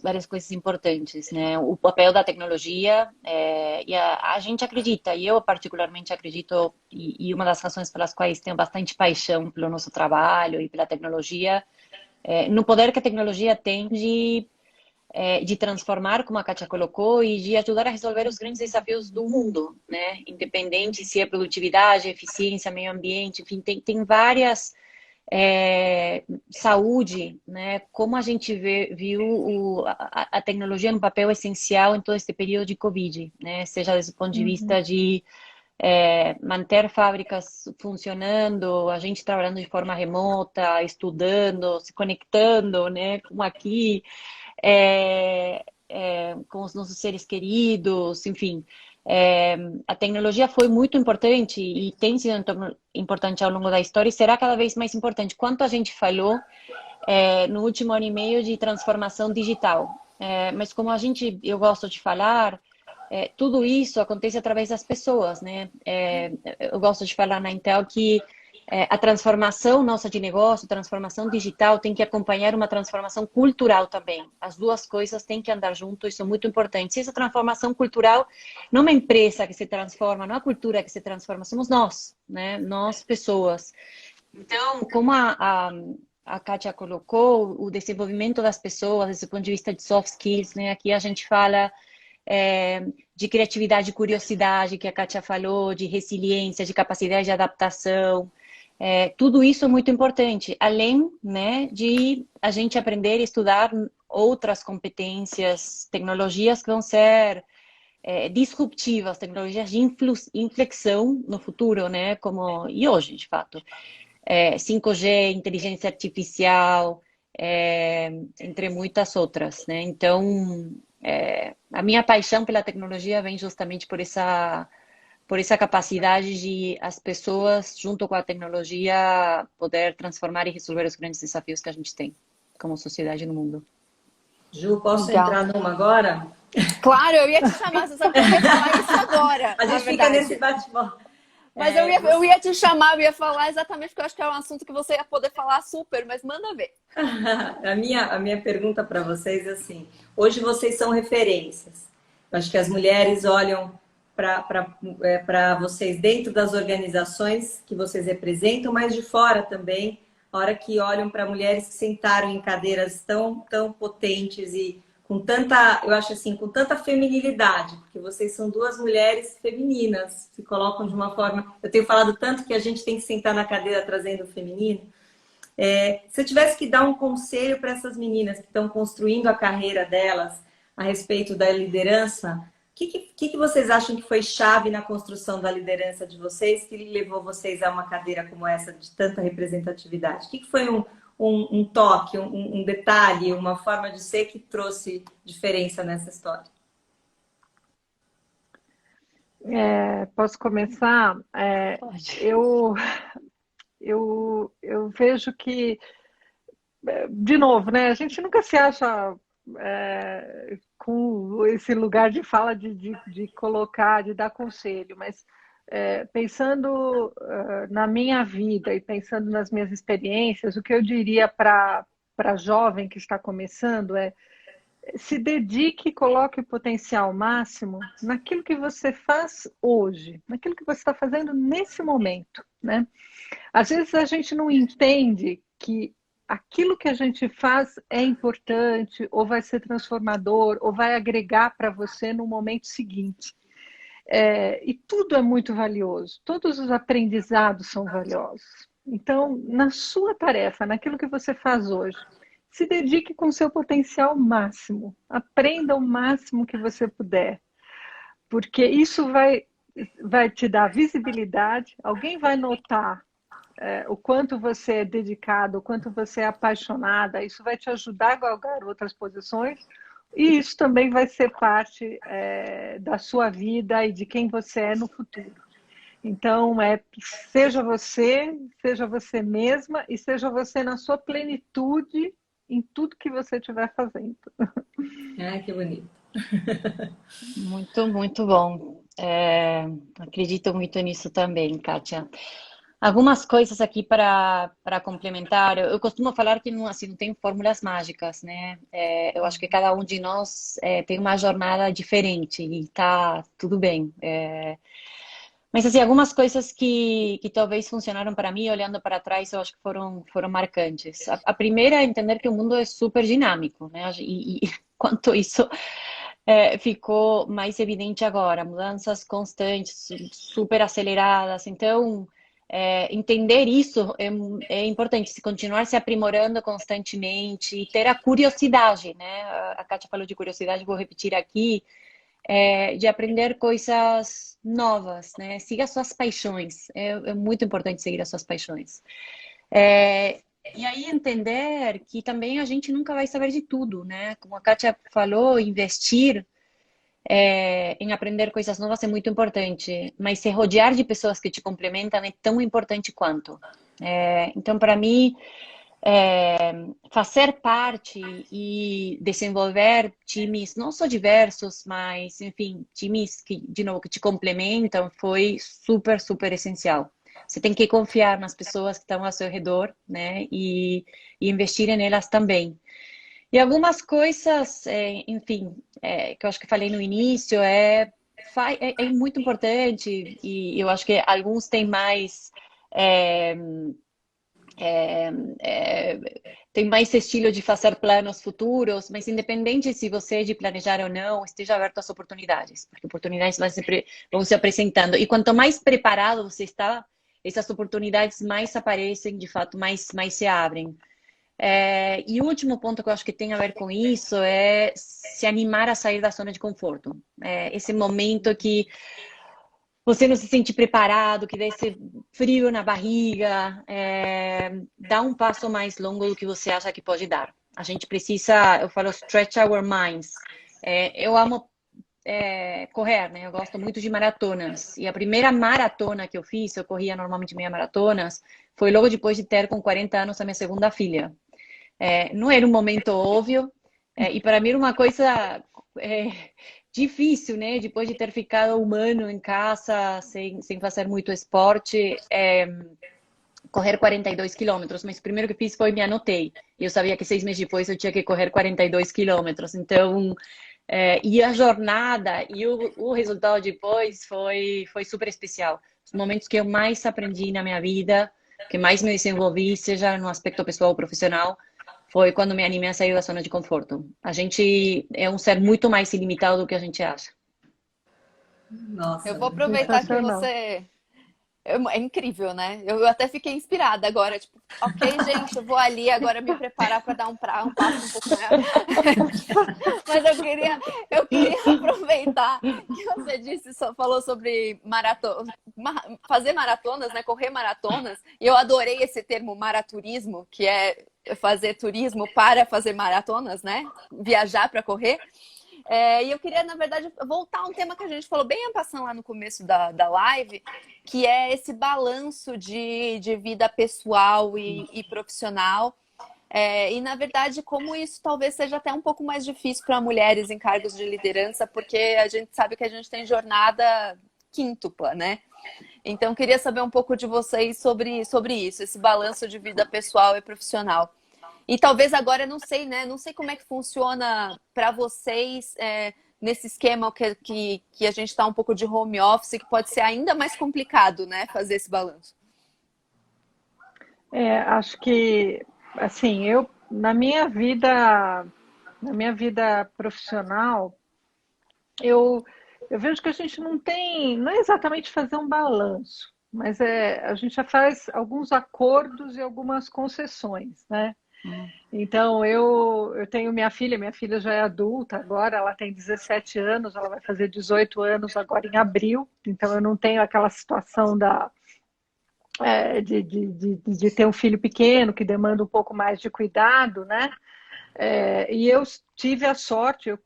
várias coisas importantes, né? O papel da tecnologia, e a gente acredita, e eu particularmente acredito, e uma das razões pelas quais tenho bastante paixão pelo nosso trabalho e pela tecnologia, no poder que a tecnologia tem de transformar, como a Kátia colocou, e de ajudar a resolver os grandes desafios do mundo, né? Independente se é produtividade, eficiência, meio ambiente, enfim, tem várias... saúde, né? Como a gente viu a tecnologia no papel essencial em todo este período de Covid, né? Seja desse ponto de vista de manter fábricas funcionando, a gente trabalhando de forma remota, estudando, se conectando, né? Como aqui, com os nossos seres queridos, enfim. A tecnologia foi muito importante e tem sido importante ao longo da história e será cada vez mais importante. Quanto a gente falou no último ano e meio de transformação digital, mas como eu gosto de falar, tudo isso acontece através das pessoas, né? Eu gosto de falar na Intel que a transformação nossa de negócio, transformação digital, tem que acompanhar uma transformação cultural também. As duas coisas têm que andar junto, isso é muito importante. Se essa transformação cultural não é uma empresa que se transforma, não é a cultura que se transforma, somos nós, né? Nós, pessoas. Então, como a Kátia colocou, o desenvolvimento das pessoas, desse ponto de vista de soft skills, né? Aqui a gente fala de criatividade e curiosidade, que a Kátia falou, de resiliência, de capacidade de adaptação. Tudo isso é muito importante, além, né, de a gente aprender e estudar outras competências, tecnologias que vão ser disruptivas, tecnologias de inflexão no futuro, né, como e hoje, de fato. 5G, inteligência artificial, entre muitas outras, né? Então, a minha paixão pela tecnologia vem justamente por essa capacidade de as pessoas, junto com a tecnologia, poder transformar e resolver os grandes desafios que a gente tem como sociedade no mundo.
Ju, posso
Legal.
entrar numa agora?
Claro, eu ia te chamar, você sabe que eu ia falar isso agora.
A gente fica nesse bate-bola.
Mas eu ia te chamar, eu ia falar exatamente porque eu acho que é um assunto que você ia poder falar super, mas manda ver.
A minha pergunta para vocês é assim, hoje vocês são referências. Eu acho que as mulheres olham para vocês dentro das organizações que vocês representam, mas de fora também, a hora que olham para mulheres que sentaram em cadeiras tão potentes e com tanta, eu acho assim, com tanta feminilidade, porque vocês são duas mulheres femininas, se colocam de uma forma... Eu tenho falado tanto que a gente tem que sentar na cadeira trazendo o feminino. Se eu tivesse que dar um conselho para essas meninas que estão construindo a carreira delas a respeito da liderança, o que vocês acham que foi chave na construção da liderança de vocês que levou vocês a uma cadeira como essa de tanta representatividade? O que foi um toque, um detalhe, uma forma de ser que trouxe diferença nessa história?
Posso começar?
Pode.
Eu vejo que, de novo, né? A gente nunca se acha com esse lugar de fala de colocar, de dar conselho, mas pensando na minha vida e pensando nas minhas experiências, o que eu diria para a jovem que está começando se dedique e coloque o potencial máximo naquilo que você faz hoje, naquilo que você está fazendo nesse momento, né? Às vezes a gente não entende que aquilo que a gente faz é importante, ou vai ser transformador, ou vai agregar para você no momento seguinte. E tudo é muito valioso, todos os aprendizados são valiosos. Então, na sua tarefa, naquilo que você faz hoje, se dedique com o seu potencial máximo, aprenda o máximo que você puder, porque isso vai te dar visibilidade, alguém vai notar o quanto você é dedicado, o quanto você é apaixonada, isso vai te ajudar a galgar outras posições, e isso também vai ser parte da sua vida e de quem você é no futuro. Então, seja você mesma e seja você na sua plenitude em tudo que você estiver fazendo.
Que bonito.
Muito, muito bom. Acredito muito nisso também, Kátia. Algumas coisas aqui para complementar. Eu costumo falar que não tem fórmulas mágicas, né? Eu acho que cada um de nós tem uma jornada diferente e tá tudo bem. Mas, assim, algumas coisas que talvez funcionaram para mim, olhando para trás, eu acho que foram marcantes. A primeira é entender que o mundo é super dinâmico, né? E quanto isso ficou mais evidente agora. Mudanças constantes, super aceleradas. Então, entender isso é importante, se continuar se aprimorando constantemente e ter a curiosidade, né? A Kátia falou de curiosidade, vou repetir aqui. De aprender coisas novas, né? Siga suas paixões. É muito importante seguir as suas paixões. E aí entender que também a gente nunca vai saber de tudo, né? Como a Kátia falou, investir em aprender coisas novas é muito importante, mas se rodear de pessoas que te complementam é tão importante quanto. Então, para mim, fazer parte e desenvolver times não só diversos, mas, enfim, times que, de novo, que te complementam foi super, super essencial. você tem que confiar nas pessoas que estão ao seu redor, né? E investir nelas também. E algumas coisas, enfim, que eu acho que falei no início, é muito importante, e eu acho que alguns têm mais... tem mais esse estilo de fazer planos futuros, mas independente se você é de planejar ou não, esteja aberto às oportunidades, porque oportunidades vão se apresentando. E quanto mais preparado você está, essas oportunidades mais aparecem, de fato, mais se abrem. E o último ponto que eu acho que tem a ver com isso é se animar a sair da zona de conforto. Esse momento que você não se sente preparado, que dá esse frio na barriga, dá um passo mais longo do que você acha que pode dar. A gente precisa, eu falo, stretch our minds. Eu amo correr, né? Eu gosto muito de maratonas. E a primeira maratona que eu fiz, eu corria normalmente meia maratonas, foi logo depois de ter com 40 anos a minha segunda filha. Não era um momento óbvio, e para mim era uma coisa difícil, né? Depois de ter ficado um ano em casa, sem fazer muito esporte, correr 42 quilômetros. Mas o primeiro que fiz foi me anotei. E eu sabia que 6 meses depois eu tinha que correr 42 quilômetros. Então, e a jornada e o resultado depois foi super especial. Os momentos que eu mais aprendi na minha vida, que mais me desenvolvi, seja no aspecto pessoal ou profissional, foi quando me animei a sair da zona de conforto. A gente é um ser muito mais ilimitado do que a gente acha.
Nossa,
Eu vou aproveitar que você... É incrível, né? Eu até fiquei inspirada agora, tipo, ok, gente, eu vou ali agora me preparar para dar um passo um pouco maior. Mas eu queria aproveitar que você falou sobre fazer maratonas, né? Correr maratonas. E eu adorei esse termo maraturismo, que é fazer turismo para fazer maratonas, né? Viajar para correr. E eu queria, na verdade, voltar a um tema que a gente falou bem passando lá no começo da live, que é esse balanço de vida pessoal e profissional. E, na verdade, como isso talvez seja até um pouco mais difícil para mulheres em cargos de liderança, porque a gente sabe que a gente tem jornada quíntupla, né? Então, eu queria saber um pouco de vocês sobre isso, esse balanço de vida pessoal e profissional. E talvez agora, não sei, né? Não sei como é que funciona para vocês nesse esquema que a gente está um pouco de home office, que pode ser ainda mais complicado, né? Fazer esse balanço.
Acho que, assim, na minha vida profissional, eu vejo que a gente não é exatamente fazer um balanço, mas a gente já faz alguns acordos e algumas concessões, né? Então, eu tenho minha filha já é adulta agora, ela tem 17 anos, ela vai fazer 18 anos agora em abril, então eu não tenho aquela situação de ter um filho pequeno que demanda um pouco mais de cuidado, né? E eu tive a sorte, eu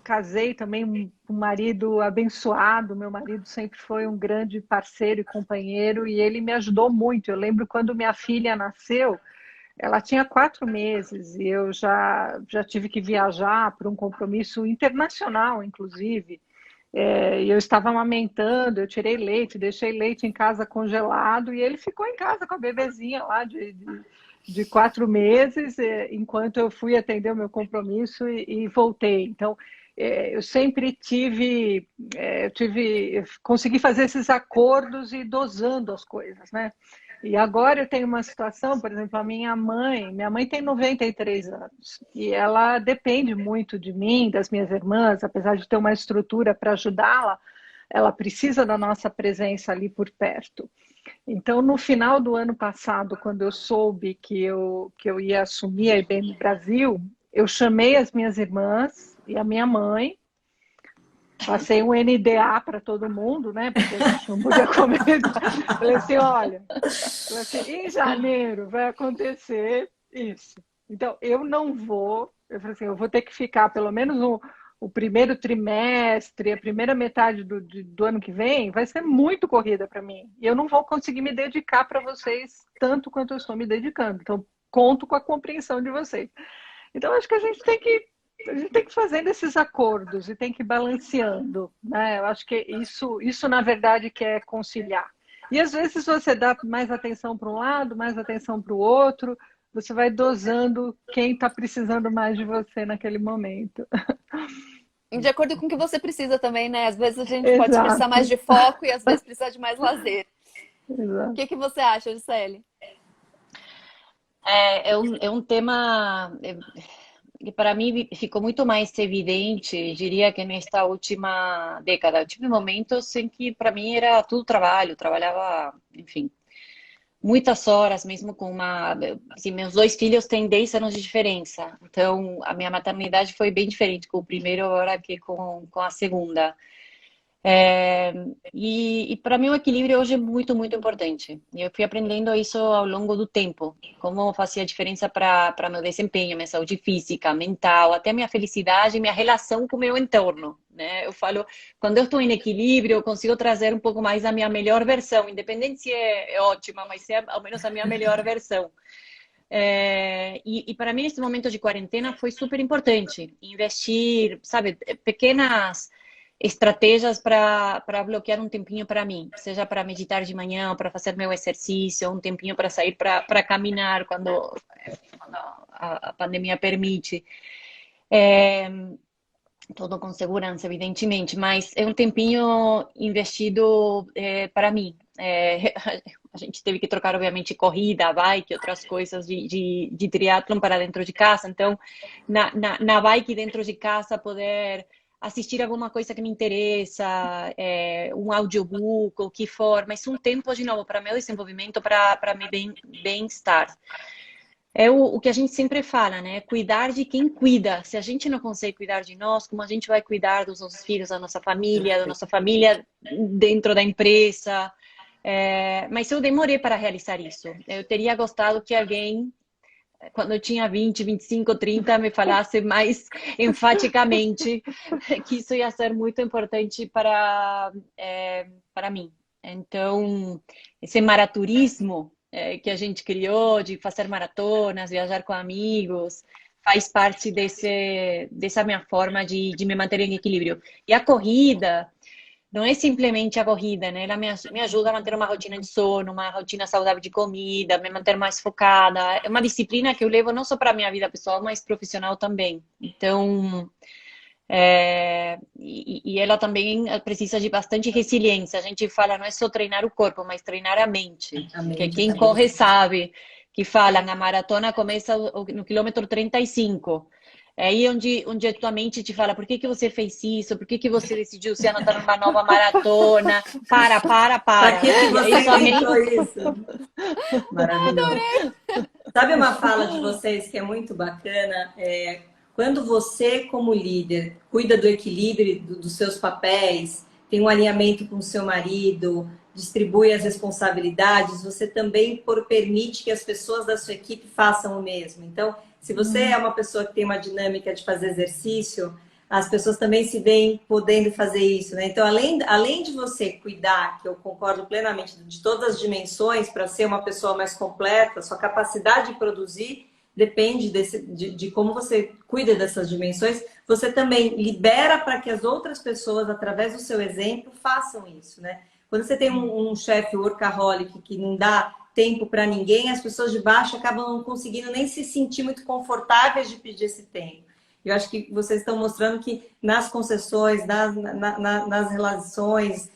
casei também com um marido abençoado, meu marido sempre foi um grande parceiro e companheiro e ele me ajudou muito. Eu lembro quando minha filha nasceu, ela tinha 4 meses e eu já tive que viajar para um compromisso internacional, inclusive. E eu estava amamentando, eu tirei leite, deixei leite em casa congelado e ele ficou em casa com a bebezinha lá de 4 meses, enquanto eu fui atender o meu compromisso e voltei. Então, eu sempre consegui fazer esses acordos e dosando as coisas, né? E agora eu tenho uma situação, por exemplo, minha mãe tem 93 anos e ela depende muito de mim, das minhas irmãs, apesar de ter uma estrutura para ajudá-la, ela precisa da nossa presença ali por perto. Então, no final do ano passado, quando eu soube que eu ia assumir a IBM Brasil, eu chamei as minhas irmãs e a minha mãe, passei um NDA para todo mundo, né? Porque a gente não podia comentar. Falei assim, olha, em janeiro vai acontecer isso. Então, eu não vou, eu falei assim, eu vou ter que ficar pelo menos o primeiro trimestre, a primeira metade do ano que vem, vai ser muito corrida para mim. E eu não vou conseguir me dedicar para vocês tanto quanto eu estou me dedicando. Então, conto com a compreensão de vocês. Então, acho que a gente tem que ir fazendo esses acordos e tem que ir balanceando, né? Eu acho que isso na verdade, que é conciliar. E às vezes você dá mais atenção para um lado, mais atenção para o outro, você vai dosando quem está precisando mais de você naquele momento.
De acordo com o que você precisa também, né? Às vezes a gente pode precisar
Exato,
mais de foco e às vezes precisar de mais lazer. O
exato.
que você acha, Gisele?
É um tema que para mim ficou muito mais evidente, diria que nesta última década. Eu tive momentos em que para mim era tudo trabalho, trabalhava, enfim, muitas horas, mesmo com uma... Assim, meus dois filhos têm 10 anos de diferença, então a minha maternidade foi bem diferente com o primeiro agora que com a segunda. E para mim o equilíbrio hoje é muito, muito importante. Eu fui aprendendo isso ao longo do tempo, como fazia diferença para meu desempenho, minha saúde física, mental, até minha felicidade, minha relação com o meu entorno, né? Eu falo, quando eu estou em equilíbrio, eu consigo trazer um pouco mais a minha melhor versão, independente se é ótima, mas se é ao menos a minha melhor versão. E para mim, nesse momento de quarentena, foi super importante investir, sabe, pequenas estratégias para bloquear um tempinho para mim, seja para meditar de manhã, para fazer meu exercício, um tempinho para sair para caminhar quando a pandemia permite. Tudo com segurança, evidentemente, mas é um tempinho investido para mim. A gente teve que trocar, obviamente, corrida, bike, outras coisas de triatlon para dentro de casa. Então, na bike dentro de casa, poder assistir alguma coisa que me interessa, um audiobook, o que for, mas um tempo, de novo, para meu desenvolvimento, para meu bem-estar. É o que a gente sempre fala, né? Cuidar de quem cuida. Se a gente não consegue cuidar de nós, como a gente vai cuidar dos nossos filhos, da nossa família dentro da empresa? Mas eu demorei para realizar isso. Eu teria gostado que alguém, quando eu tinha 20, 25, 30, me falasse mais enfaticamente que isso ia ser muito importante para mim. Então, esse maraturismo que a gente criou, de fazer maratonas, viajar com amigos, faz parte dessa minha forma de me manter em equilíbrio. E a corrida não é simplesmente a corrida, né? Ela me ajuda a manter uma rotina de sono, uma rotina saudável de comida, me manter mais focada. É uma disciplina que eu levo não só para a minha vida pessoal, mas profissional também. Então, e ela também precisa de bastante resiliência. A gente fala, não é só treinar o corpo, mas treinar a mente. Que quem corre sabe que falam, a maratona começa no quilômetro 35. É aí onde a tua mente te fala, por que você fez isso? Por que você decidiu se anotar numa nova maratona? Para.
Para que você
Aí sua
inventou
mente...
isso? Maravilhoso. Sabe uma fala de vocês que é muito bacana? Quando você, como líder, cuida do equilíbrio dos seus papéis, tem um alinhamento com o seu marido, distribui as responsabilidades, você também permite que as pessoas da sua equipe façam o mesmo. Então, se você é uma pessoa que tem uma dinâmica de fazer exercício, as pessoas também se veem podendo fazer isso, né? Então, além de você cuidar, que eu concordo plenamente, de todas as dimensões para ser uma pessoa mais completa, sua capacidade de produzir depende de como você cuida dessas dimensões, você também libera para que as outras pessoas, através do seu exemplo, façam isso, né? Quando você tem um chefe workaholic que não dá tempo para ninguém, as pessoas de baixo acabam não conseguindo nem se sentir muito confortáveis de pedir esse tempo. Eu acho que vocês estão mostrando que nas concessões, nas relações,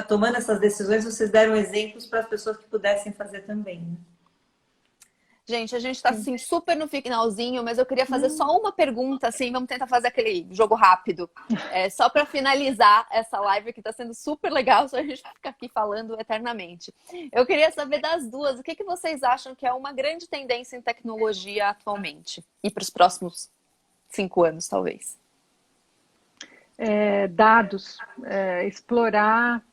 tomando essas decisões, vocês deram exemplos para as pessoas que pudessem fazer também, né?
Gente, a gente tá assim super no finalzinho, mas eu queria fazer só uma pergunta, assim, vamos tentar fazer aquele jogo rápido. Só para finalizar essa live que tá sendo super legal, só a gente fica aqui falando eternamente. Eu queria saber das duas, o que vocês acham que é uma grande tendência em tecnologia atualmente? E para os próximos 5 anos, talvez.
Dados, explorar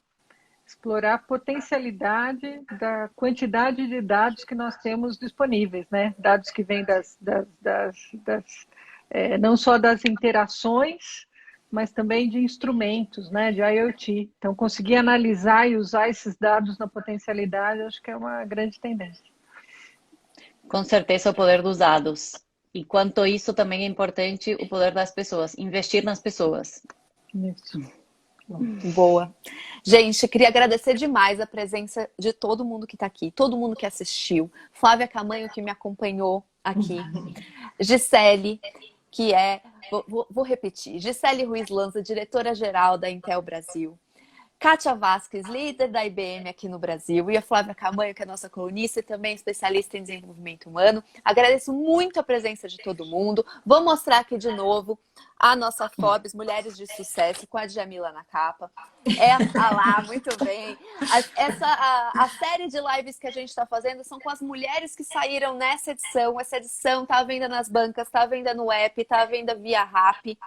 a potencialidade da quantidade de dados que nós temos disponíveis, né? Dados que vêm não só das interações, mas também de instrumentos, né? De IoT. Então, conseguir analisar e usar esses dados na potencialidade, acho que é uma grande tendência.
Com certeza o poder dos dados. E quanto a isso também é importante o poder das pessoas, investir nas pessoas.
Isso.
Boa. Gente, queria agradecer demais a presença de todo mundo que está aqui, todo mundo que assistiu. Flávia Camanho, que me acompanhou aqui. Gisele, que é... Vou repetir. Gisele Ruiz Lanza, diretora-geral da Intel Brasil. Kátia Vasques, líder da IBM aqui no Brasil, e a Flávia Camanho, que é nossa colunista e também especialista em desenvolvimento humano. Agradeço muito a presença de todo mundo. Vou mostrar aqui de novo a nossa Forbes Mulheres de Sucesso, com a Djamila na capa. Lá, muito bem. A série de lives que a gente está fazendo são com as mulheres que saíram nessa edição. Essa edição está à venda nas bancas, está à venda no app, está à venda via Rappi.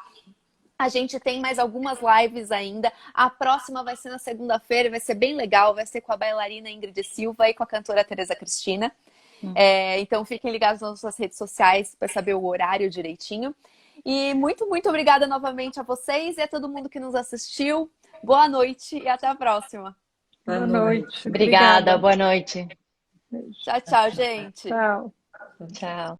A gente tem mais algumas lives ainda. A próxima vai ser na segunda-feira, vai ser bem legal. Vai ser com a bailarina Ingrid Silva e com a cantora Tereza Cristina. Então fiquem ligados nas nossas redes sociais para saber o horário direitinho. E muito, muito obrigada novamente a vocês e a todo mundo que nos assistiu. Boa noite e até a próxima.
Boa noite.
Obrigada, boa noite.
Tchau, tchau, gente.
Tchau.
Tchau.